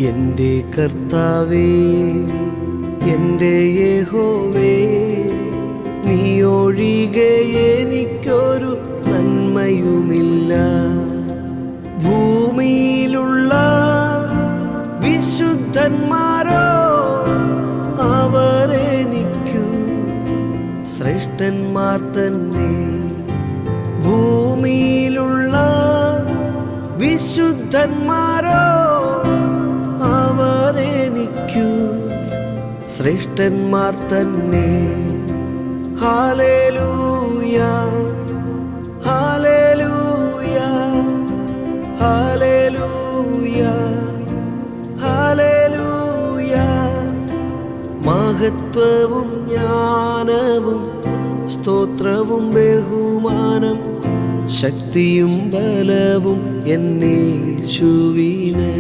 എൻ്റെ കർത്താവേ, എൻ്റെ യഹോവേ, നീ ഒഴികെ എനിക്കൊരു നന്മയുമില്ല. ഭൂമിയിലുള്ള വിശുദ്ധന്മാരോ അവരെനിക്കു ശ്രേഷ്ഠന്മാർ തന്നെ. ഭൂമിയിലുള്ള വിശുദ്ധന്മാരോ അവരെനിക്കു ശ്രേഷ്ഠന്മാർ തന്നെ. Hallelujah, hallelujah, hallelujah, hallelujah. മഹത്വവും ജ്ഞാനവും സ്തോത്രവും ബഹുമാനം ശക്തിയും ബലവും എന്നേശുവിന്.